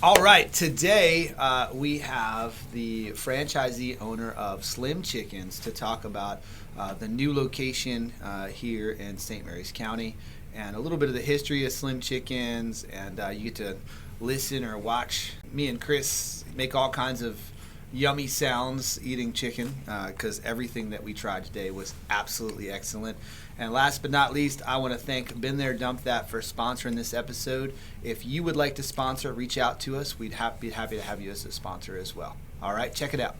All right, today we have the franchisee owner of Slim Chickens to talk about the new location here in St. Mary's County and a little bit of the history of Slim Chickens, and you get to listen or watch me and Chris make all kinds of yummy sounds eating chicken because everything that we tried today was absolutely excellent. And last but not least, I want to thank Been There, Dump That for sponsoring this episode. If you would like to sponsor, reach out to us. We'd be happy to have you as a sponsor as well. All right, check it out.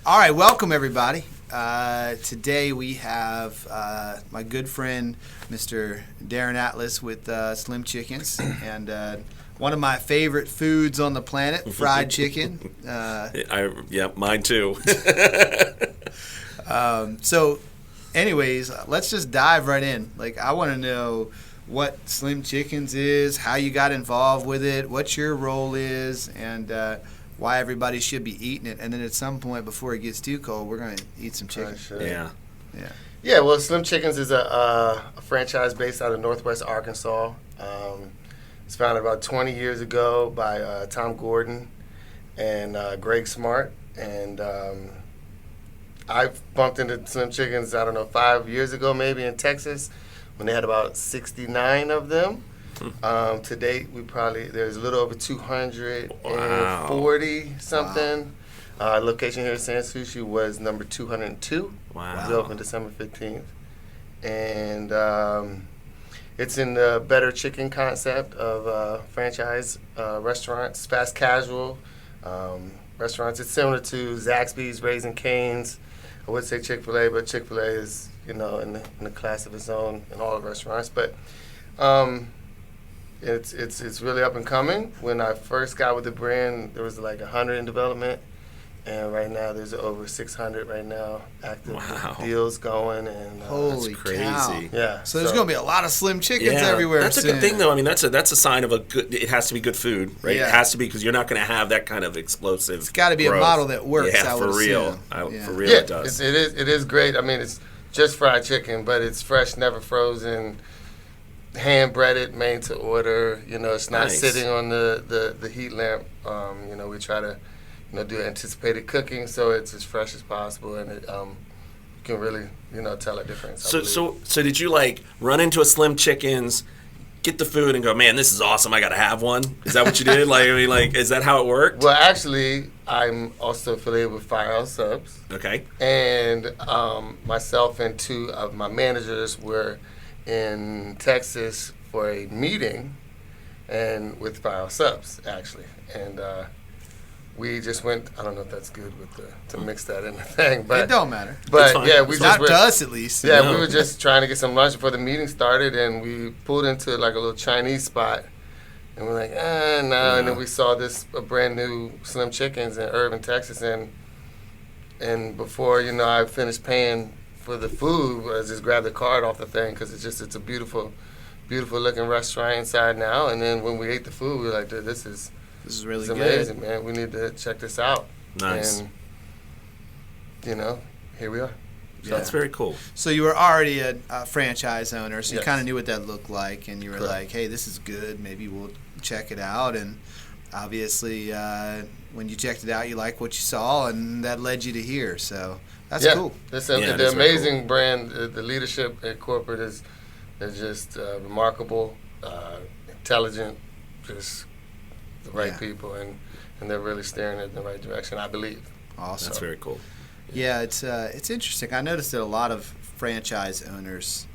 All right, welcome everybody. Today we have my good friend, Mr. Darrin Atlas with Slim Chickens, and one of my favorite foods on the planet, fried chicken. Yeah, mine too. So, anyways, let's just dive right in. I want to know what Slim Chickens is, how you got involved with it, what your role is, and why everybody should be eating it. And then at some point, before it gets too cold, we're going to eat some chicken. Sure. Yeah. Well, Slim Chickens is a franchise based out of Northwest Arkansas. It's founded about 20 years ago by Tom Gordon and Greg Smart. And I bumped into Slim Chickens, 5 years ago maybe in Texas when they had about 69 of them. To date, there's a little over 240 something. Location here in San Souci was number 202. Wow. We opened December 15th. And it's in the better chicken concept of franchise restaurants, fast casual restaurants. It's similar to Zaxby's, Raising Cane's. I would say Chick-fil-A, but Chick-fil-A is, in the class of its own in all the restaurants. But it's really up and coming. When I first got with the brand, there was like 100 in development. And right now, there's over 600 right now active deals going. And Holy that's crazy. cow. Yeah. So there's going to be a lot of Slim Chickens everywhere That's soon. a good thing, though. I mean, that's a sign of a good. It has to be good food, right? Yeah. It has to be, because you're not going to have that kind of explosive. It's got to be growth. a model that works. Yeah, I would for real. assume. For real, Yeah, it does. it is great. I mean, it's just fried chicken, but it's fresh, never frozen, hand breaded, made to order. It's not Nice. sitting on the heat lamp. We try to do anticipated cooking, so it's as fresh as possible, and it can really tell a difference. So did you run into a Slim Chickens, get the food, and go, man, this is awesome, I got to have one? Is that what you did? Is that how it worked? Well, actually, I'm also affiliated with Firehouse Subs. Okay. And myself and two of my managers were in Texas for a meeting, and with Firehouse Subs, actually. And we just went, I don't know if that's good to mix that in the thing. But It don't matter. But yeah, we Not just to us, at least. Yeah, No. we were just trying to get some lunch before the meeting started, and we pulled into a little Chinese spot, and we're like, no. Yeah. And then we saw a brand new Slim Chickens in Irving, Texas, and before I finished paying for the food, I just grabbed the card off the thing because it's a beautiful looking restaurant inside now. And then when we ate the food, we were like, dude, this is really good. amazing, man. We need to check this out. Nice. And here we are. Yeah. That's very cool. So you were already a franchise owner, so you Yes. kind of knew what that looked like, and you were Correct. like, hey, this is good. Maybe we'll check it out. And obviously, when you checked it out, you liked what you saw, and that led you to here. So that's cool. Listen, Yeah, the that's very amazing brand, the leadership at corporate is just remarkable, intelligent, just the right people, and they're really steering it in the right direction, I believe. Awesome. That's very cool. Yeah, it's interesting. I noticed that a lot of franchise owners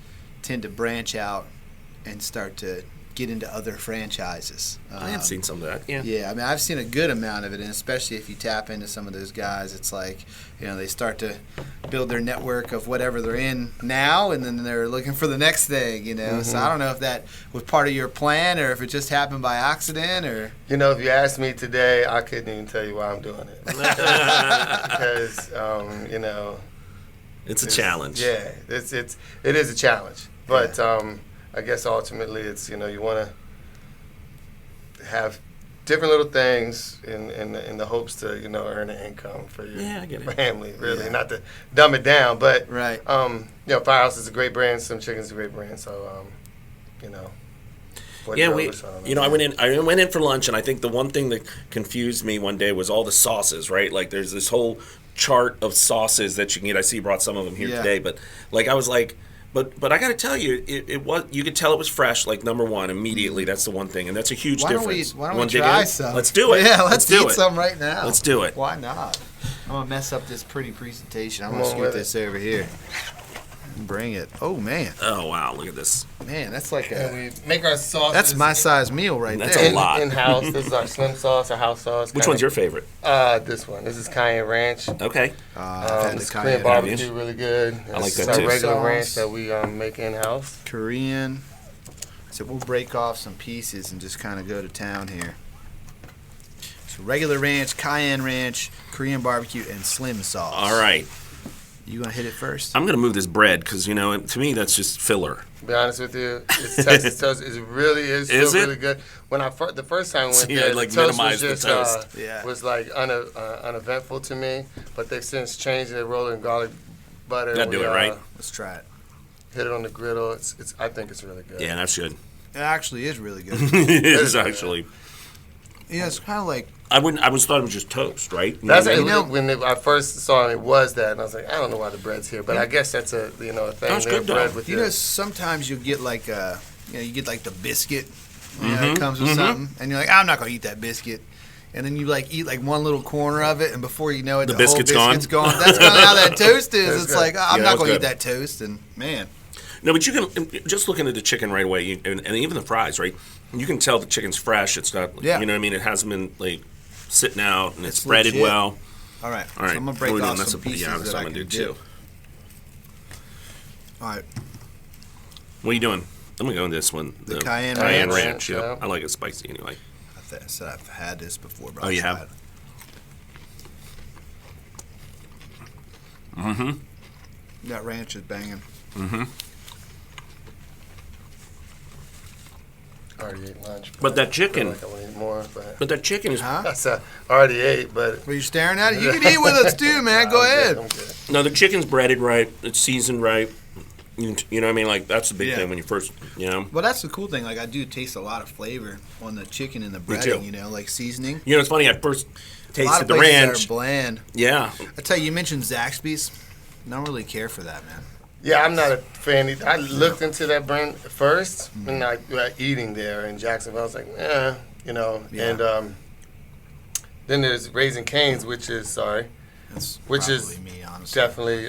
tend to branch out and start to get into other franchises. I have seen some of that. Yeah. Yeah, I mean, I've seen a good amount of it, and especially if you tap into some of those guys, it's like, they start to build their network of whatever they're in now, and then they're looking for the next thing, Mm-hmm. So I don't know if that was part of your plan or if it just happened by accident or... If you asked me today, I couldn't even tell you why I'm doing it. Because, It's a challenge. Yeah, it is a challenge. But I guess ultimately it's, you want to have different little things in the hopes to earn an income for your Yeah, I get it. family. Really, Yeah. not to dumb it down, but Right. Firehouse is a great brand. Some Chicken's a great brand. So Yeah, I went in. I went in for lunch, and I think the one thing that confused me one day was all the sauces. Right, like there's this whole chart of sauces that you can get. I see you brought some of them here Yeah. today, but like I was like, but I got to tell you, it was, you could tell it was fresh. Like number one, immediately. That's the one thing, and that's a huge difference. Why don't Wanna we dig try in? some? Let's do it. Yeah, let's do eat it. some right now. Let's do it. Why not? I'm gonna mess up this pretty presentation. I'm Come gonna on scoot with this over here. Bring it. Oh man, Oh wow, look at this. man, that's like And a. we make our sauces. That's my size meal right That's there. a lot. In house. This is our slim sauce, our house sauce. Which one's your favorite? This one. This is Cayenne Ranch. Okay. I've had This the Korean cayenne barbecue really good. I like This is that our too. regular Sauce. ranch that we make in house. Korean. So we'll break off some pieces and just kind of go to town here. So regular ranch, cayenne ranch, Korean barbecue, and slim sauce. All right. You gonna hit it first? I'm gonna move this bread because to me that's just filler. To be honest with you, it's Texas toast. It really is still Is it? really good. When the first time I went See, there, I'd, like, the toast minimize was the just toast. Yeah. was like uneventful to me. But they've since changed it. Rolled in garlic butter. Gotta do We, it right. Let's try it. Hit it on the griddle. It's I think it's really good. Yeah, that's good. It actually is really good. It is good. actually. Yeah, it's kind of like I was thought it was just toast, right? That's what I mean? when I first saw it was that, and I was like, I don't know why the bread's here, but I guess that's a thing. That's there, good, though. bread with sometimes you'll get like you get like the biscuit. It comes with something, and you're like, I'm not gonna eat that biscuit. And then you like eat like one little corner of it, and before you know it, the biscuit's whole biscuit's gone. gone. That's kind of how that toast is. That's It's good. like I'm Yeah, not that's gonna good. eat that toast, and man, No, but you can just looking at the chicken right away, and even the fries, right? You can tell the chicken's fresh. It's not, Yeah. you know what I mean? It hasn't been like sitting out, and it's It's breaded legit. well. all right. All right, So I'm gonna break What are we off doing? some pieces that's that what I I'm can gonna do dip. too. All right. What are you doing? I'm gonna go in this one. The Cayenne Cayenne Ranch. Ranch. Yeah, Yeah. I like it spicy anyway. I said I've had this before, but Oh, I'll you try have? it. That ranch is banging. already ate lunch. But that I chicken, feel like I want to eat more, but but that chicken is Huh? I said already ate, but Were you staring at it? You can eat with us too, man. Go I'm ahead. good, I'm good. no, the chicken's breaded right. It's seasoned right. You know what I mean? Like that's the big Yeah. thing when you first, you know. Well, that's the cool thing. Like I do taste a lot of flavor on the chicken and the Me too. breading. Like seasoning. You know, it's funny. I first A lot tasted of the places that ranch. are bland. Yeah, I tell you, you mentioned Zaxby's. I don't really care for that, man. Yeah, I'm not a fan either. I looked into that brand first, and eating there in Jacksonville. I was like, Yeah. And then there's Raising Cane's, which is That's Which probably is me, honestly. definitely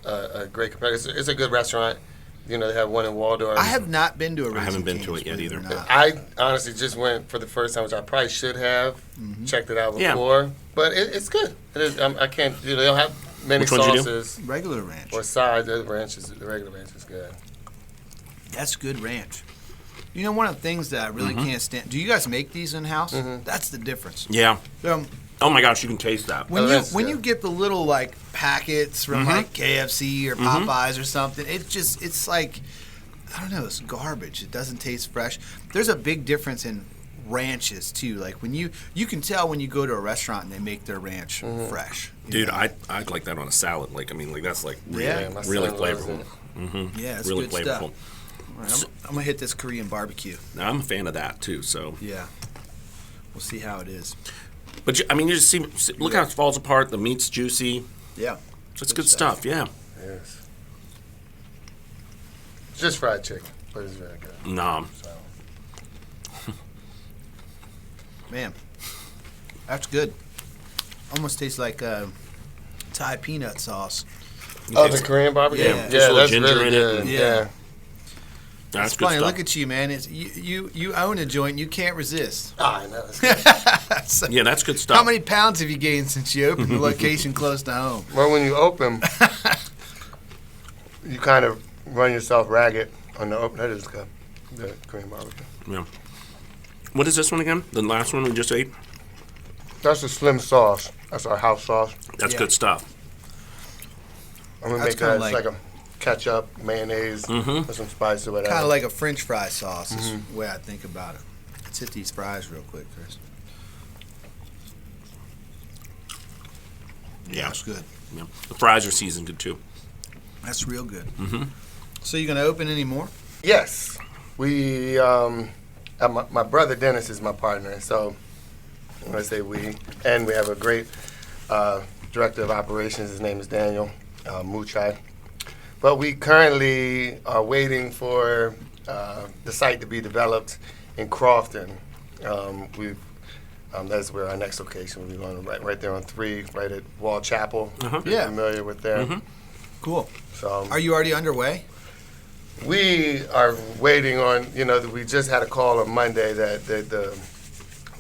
a great competitor. It's a good restaurant. They have one in Waldorf. I have not been to a Raising haven't been Cane's, to it yet believe it or either. not. I honestly just went for the first time, which I probably should have checked it out Yeah. before. But it's good. It is, I can't. They don't have many Which ones you do? sauces Regular ranch. or sides. The regular ranch is good. That's good ranch. You know, one of the things that I really can't stand. Do you guys make these in house? That's the difference. yeah. So Oh my gosh, you can taste that. when Oh, you that's when good. you get the little like packets from like KFC or Popeyes or something, it's like I don't know, it's garbage. It doesn't taste fresh. There's a big difference in ranches too. Like when you can tell when you go to a restaurant and they make their ranch fresh. you Dude, know? I'd like that on a salad. Like, I mean, like that's like really, Yeah. My really son loves flavorful. it. yeah, it's Really good flavorful. stuff. All right, I'm gonna hit this Korean barbecue. Now, I'm a fan of that too. So, Yeah, we'll see how it is. but I mean, you just see, look how it falls apart. The meat's juicy. Yeah, It's good stuff. Yeah. Yes. It's just fried chicken, but it's very good. Nah. So. man, that's good. Almost tastes like Thai peanut sauce. Oh, the Korean barbecue? Yeah. Just a little that's ginger really in it. good. Yeah. Yeah. That's It's good funny. stuff. Look at you, man. It's you own a joint. You can't resist. I know. It's good. So, Yeah, that's good stuff. how many pounds have you gained since you opened the location close to home? Well, when you open, you kind of run yourself ragged on the open. That is good. The Korean barbecue. Yeah. What is this one again? The last one we just ate? That's the slim sauce. That's our house sauce. That's Yeah. good stuff. I'm gonna That's make that. kinda It's like a ketchup, mayonnaise, with some spice or whatever. Kind of like a French fry sauce is the way I think about it. Let's hit these fries real quick, Chris. Yeah. That's good. Yeah. The fries are seasoned good too. That's real good. Mm-hmm. So you gonna open any more? Yes. We, my brother Dennis is my partner, so when I say we, and we have a great director of operations. His name is Daniel Muchai. But we currently are waiting for the site to be developed in Crofton. That's where our next location will be going, right there on 3, right at Wall Chapel. Uh-huh. If you're Yeah. familiar with there. Mm-hmm. Cool. So Are you already underway? we are waiting on, we just had a call on Monday that the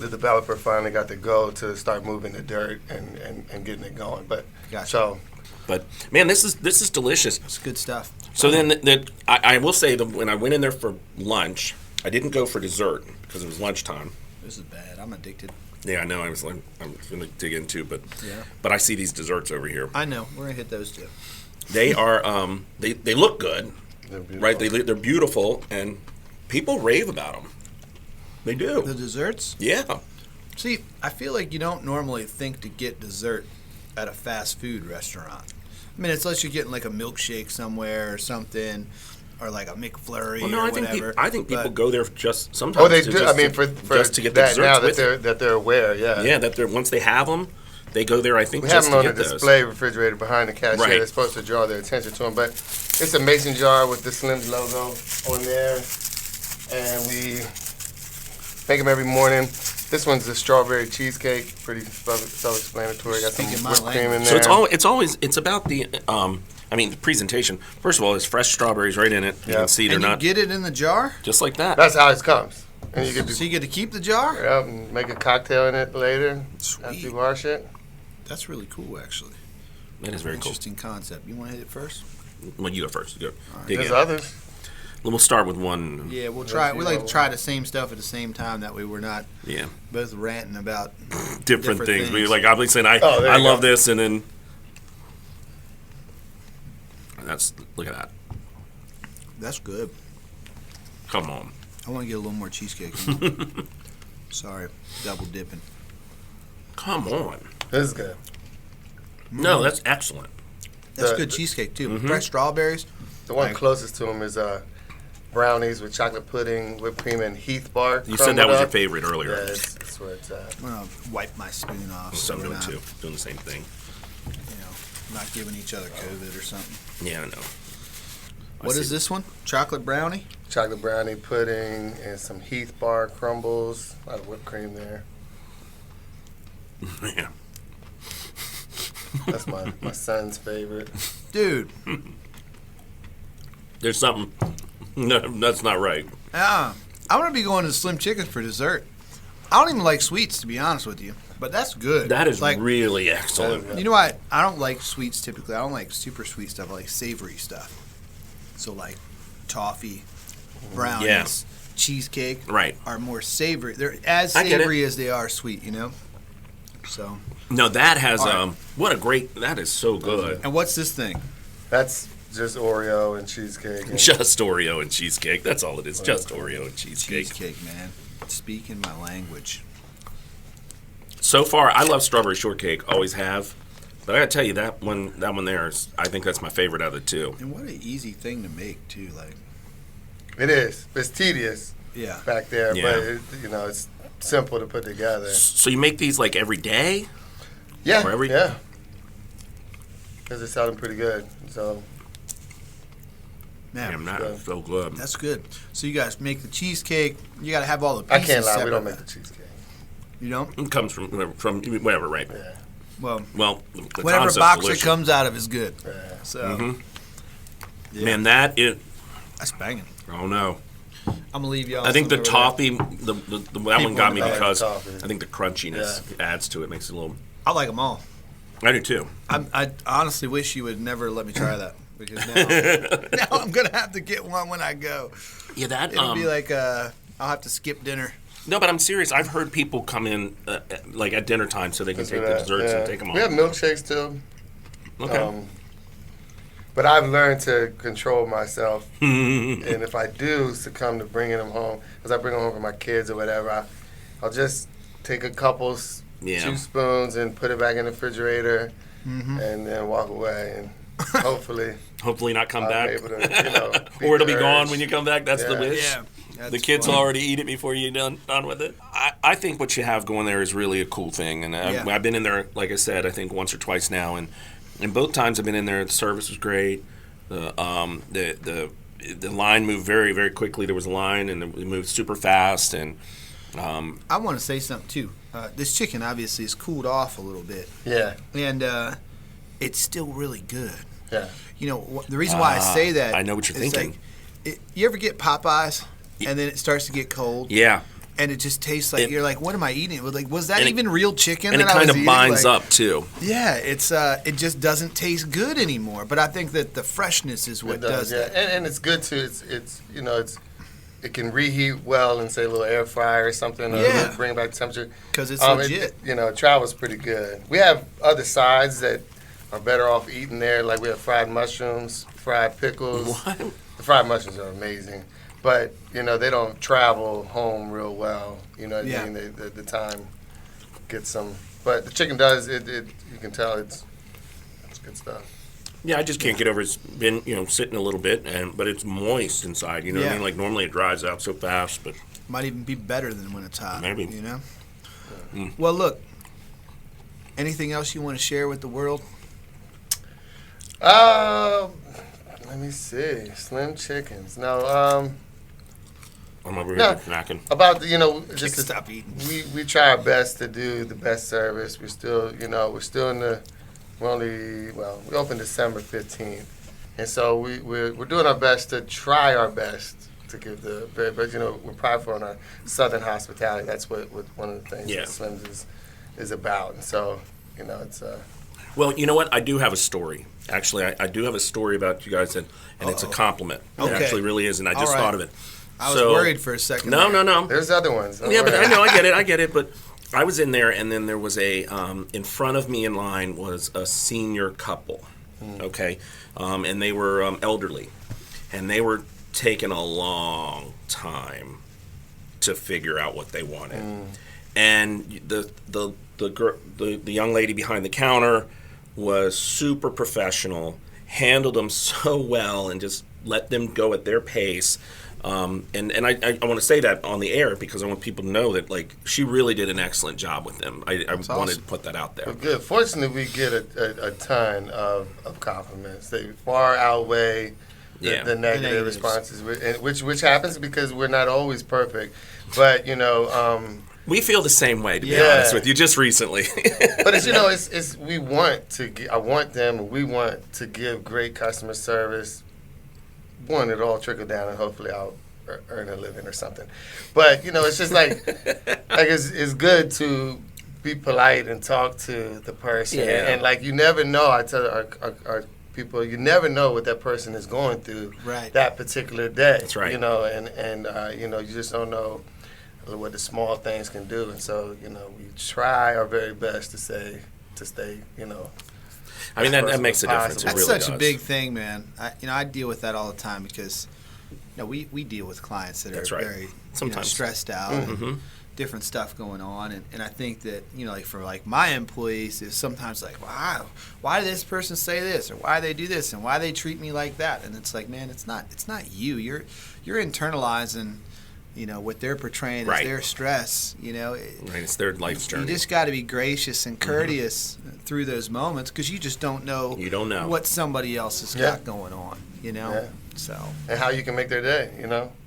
developer finally got to go to start moving the dirt and getting it going. But Gotcha. so But man, this is delicious. It's good stuff. So then I will say that when I went in there for lunch, I didn't go for dessert because it was lunchtime. This is bad. I'm addicted. Yeah, I know. I was like, I'm going to dig into, but Yeah. but I see these desserts over here. I know. We're gonna hit those too. They are they look good, they're beautiful. right? They're beautiful, and people rave about them. They do. The desserts? Yeah. See, I feel like you don't normally think to get dessert at a fast food restaurant. I mean, it's unless you're getting like a milkshake somewhere or something, or like a McFlurry Well, no, or I think whatever. people But go there just sometimes. Oh, they to do. just I mean, to- for just to get the that now desserts with that they're aware. Yeah. yeah, that they're once they have them, they go there. I think We have just them to on get a those. display refrigerator behind the cashier. Right. They're supposed to draw their attention to them, but it's a mason jar with the Slim's logo on there, and we make them every morning. This one's a strawberry cheesecake, pretty self-explanatory. Got some Speaking my whipped cream in language. there. So it's always about the the presentation. First of all, there's fresh strawberries right in it. You Yeah. can see they're and you not get it in the jar, just like that. That's how it comes, and you get to so you get to keep the jar. yeah, and make a cocktail in it later after you Sweet. wash it. That's really cool, actually. That is very cool. Interesting concept. You want to hit it first? Well, you go first. Go. right. Dig There's in. others. We'll start with one. Yeah, we'll try. We like to try the same stuff at the same time. That way, we're not Yeah. both ranting about. Different things. We like obviously, and Oh, there I you love go. this, and then that's look at that. That's good. Come on. I want to get a little more cheesecake. Sorry, double dipping. Come on. This is good. No, that's excellent. That's The- good cheesecake too. Mhm. Fresh strawberries. The one Like- closest to them is brownies with chocolate pudding, whipped cream, and Heath bar. You said that was your crumbled up. favorite earlier. Yeah, it's where it's at. I'm gonna wipe my spoon off. So I'm we're doing not, too. Doing the same thing. Not giving each other COVID or something. Yeah, I know. What is this one? Chocolate brownie? Chocolate brownie pudding and some Heath bar crumbles. A lot of whipped cream there. Yeah. That's my son's favorite. Dude, There's something. No, that's not right. I'm gonna be going to Slim Chickens for dessert. I don't even like sweets, to be honest with you, but that's good. That is like, really excellent. you know what? I don't like sweets typically. I don't like super sweet stuff. I like savory stuff. So like toffee, brownies, Yeah. cheesecake Right. are more savory. They're as I get it. savory as they are sweet, you know? So, No, that has All right. what a great. That is so good. and what's this thing? That's just Oreo and cheesecake. And Just Oreo and cheesecake. That's all it is. Just Oreo and cheesecake. Cheesecake, man. Speaking my language. So far, I love strawberry shortcake. Always have. But I gotta tell you that one there is. I think that's my favorite out of the two. And what an easy thing to make too. Like, it is. It's tedious yeah. back there, Yeah. but it's simple to put together. So you make these like every day? Yeah, Or every- yeah. Because it's sounding pretty good. So Man, Damn, that good. is so good. that's good. So you guys make the cheesecake. You got to have all the I pieces. can't lie, we separate. don't make the cheesecake. You don't? It comes from whatever, right? Yeah, Well, Well, the whatever concept's box delicious. it comes out of is good. yeah. So Mhm. yeah, Man, that is. that's banging. Oh no. I'm gonna leave y'all. I think the some over toffee, that one got me I like because toffee. I think the crunchiness adds to it, makes it a little. there. I like them all. I do too. I honestly wish you would never let me try that because now I'm gonna have to get one when I go. Yeah, that. It'll be like I'll have to skip dinner. No, but I'm serious. I've heard people come in like at dinner time so they can That's take what the I- desserts yeah. and take them We have home. milkshakes too. Okay. But I've learned to control myself, and if I do succumb to bringing them home, because I bring them home for my kids or whatever, I'll just take a couple 2 spoons and put it back in the refrigerator, and then walk away, and hopefully not come I'll back. be able to, Or it'll be gone when you come back. That's the wish. Yeah. The kids will already eat it before you're done with it. I think what you have going there is really a cool thing. And I've been in there, like I said, I think once or twice now. And both times I've been in there, the service was great. The line moved very, very quickly. There was a line, and it moved super fast. And I want to say something, too. This chicken obviously is cooled off a little bit. Yeah. And it's still really good. Yeah. You know, the reason why I say that, I know what you're thinking. Like, you ever get Popeyes and then it starts to get cold? Yeah. And it just tastes like, you're like, what am I eating? Like, was that even real chicken? And that it kind I was of eating? binds like, up, too. Yeah, it just doesn't taste good anymore. But I think that the freshness is what does that. And it's good too. It can reheat well in, say, a little air fryer or something. Or bring back temperature. Because it's legit. It travels pretty good. We have other sides that are better off eating there. Like we have fried mushrooms, fried pickles. What? The fried mushrooms are amazing. But, they don't travel home real well. You know what I mean? The time gets some. But the chicken does, you can tell it's good stuff. Yeah, I just can't get over it's been, sitting a little bit, but it's moist inside. You know what I mean? Like normally it dries out so fast, but might even be better than when it's hot. Maybe. Well, look, anything else you want to share with the world? Let me see. Slim Chickens. No, I'm over here snacking. About Just stop eating. We try our best to do the best service. We're still we opened December 15th, and so we're doing our best to try our best to give the very best. We're prideful on our Southern hospitality. That's what one of the things that Slim's is about. And so it's. Well, you know what? I do have a story. Actually, I do have a story about you guys, and it's a compliment. Okay. It actually really is, and I just thought of it. I was worried for a second. No. There's other ones. Yeah, but I know, I get it. But I was in there, and then there was in front of me in line was a senior couple, okay? And they were elderly, and they were taking a long time to figure out what they wanted. And the young lady behind the counter was super professional, handled them so well, and just let them go at their pace. And I want to say that on the air because I want people to know that she really did an excellent job with them. I wanted to put that out there. Well, good. Fortunately, we get a ton of compliments. They far outweigh the negative responses, which happens because we're not always perfect. But we feel the same way, to be honest with you, just recently. But it's we want to. I want them, and we want to give great customer service. One, it'll all trickle down, and hopefully I'll earn a living or something. But it's just it's good to be polite and talk to the person, and you never know. I tell our people, you never know what that person is going through that particular day. That's right. You just don't know what the small things can do, and so we try our very best to stay. I mean, that makes a difference. That's it really such does. a big thing, man. I deal with that all the time because we deal with clients that are very sometimes stressed out and different stuff going on, and I think that for my employees is sometimes wow, why did this person say this, or why they do this, and why they treat me like that, and it's man, it's not you. You're internalizing what they're portraying as their stress. It's their life's journey. You just got to be gracious and courteous through those moments because you just don't know. You don't know what somebody else has got going on. So and how you can make their day.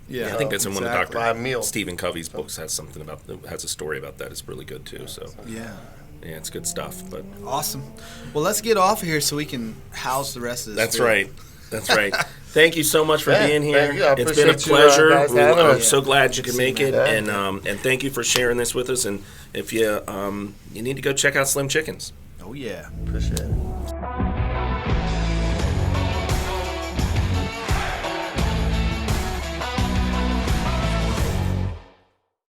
Yeah, I think that's in one of Dr. Stephen Covey's books has a story about that. It's really good too. So yeah, it's good stuff. But awesome. Well, let's get off of here so we can house the rest of this. That's right. That's right. Thank you so much for being here. It's been a appreciate pleasure. I'm so glad you could make it, and thank you for sharing this with us. And if you need to go check out Slim Chickens. Oh yeah, appreciate it.